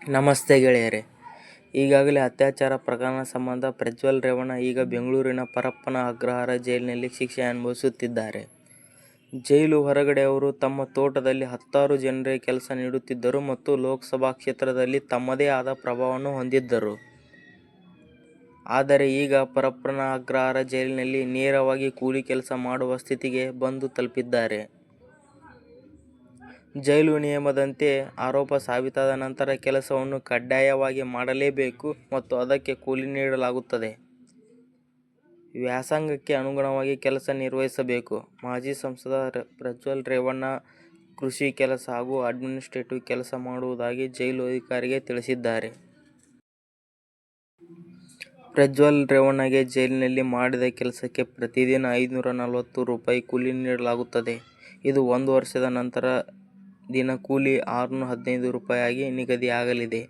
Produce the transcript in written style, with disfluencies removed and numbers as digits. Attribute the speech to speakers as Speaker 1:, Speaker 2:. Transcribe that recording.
Speaker 1: ನಮಸ್ತೆ ಗೆಳೆಯರೇ. ಈಗಾಗಲೇ ಅತ್ಯಾಚಾರ ಪ್ರಕರಣ ಸಂಬಂಧ ಪ್ರಜ್ವಲ್ ರೇವಣ್ಣ ಈಗ ಬೆಂಗಳೂರಿನ ಪರಪ್ಪನ ಅಗ್ರಹಾರ ಜೈಲಿನಲ್ಲಿ ಶಿಕ್ಷೆ ಅನುಭವಿಸುತ್ತಿದ್ದಾರೆ. ಜೈಲು ಹೊರಗಡೆ ಅವರು ತಮ್ಮ ತೋಟದಲ್ಲಿ ಹತ್ತಾರು ಜನರಿಗೆ ಕೆಲಸ ನೀಡುತ್ತಿದ್ದರು ಮತ್ತು ಲೋಕಸಭಾ ಕ್ಷೇತ್ರದಲ್ಲಿ ತಮ್ಮದೇ ಆದ ಪ್ರಭಾವವನ್ನು ಹೊಂದಿದ್ದರು. ಆದರೆ ಈಗ ಪರಪ್ಪನ ಅಗ್ರಹಾರ ಜೈಲಿನಲ್ಲಿ ನೇರವಾಗಿ ಕೂಲಿ ಕೆಲಸ ಮಾಡುವ ಸ್ಥಿತಿಗೆ ಬಂದು ತಲುಪಿದ್ದಾರೆ. ಜೈಲು ನಿಯಮದಂತೆ ಆರೋಪ ಸಾಬೀತಾದ ನಂತರ ಕೆಲಸವನ್ನು ಕಡ್ಡಾಯವಾಗಿ ಮಾಡಲೇಬೇಕು ಮತ್ತು ಅದಕ್ಕೆ ಕೂಲಿ ನೀಡಲಾಗುತ್ತದೆ. ವ್ಯಾಸಂಗಕ್ಕೆ ಅನುಗುಣವಾಗಿ ಕೆಲಸ ನಿರ್ವಹಿಸಬೇಕು. ಮಾಜಿ ಸಂಸದ ಪ್ರಜ್ವಲ್ ರೇವಣ್ಣ ಕೃಷಿ ಕೆಲಸ ಹಾಗೂ ಅಡ್ಮಿನಿಸ್ಟ್ರೇಟಿವ್ ಕೆಲಸ ಮಾಡುವುದಾಗಿ ಜೈಲು ಅಧಿಕಾರಿಗೆ ತಿಳಿಸಿದ್ದಾರೆ. ಪ್ರಜ್ವಲ್ ರೇವಣ್ಣಗೆ ಜೈಲಿನಲ್ಲಿ ಮಾಡಿದ ಕೆಲಸಕ್ಕೆ ಪ್ರತಿದಿನ 540 ರೂಪಾಯಿ ಕೂಲಿ ನೀಡಲಾಗುತ್ತದೆ. ಇದು 1 ವರ್ಷದ ನಂತರ ದಿನಕೂಲಿ 615 ರೂಪಾಯಿ ಆಗಿ ನಿಗದಿಯಾಗಲಿದೆ.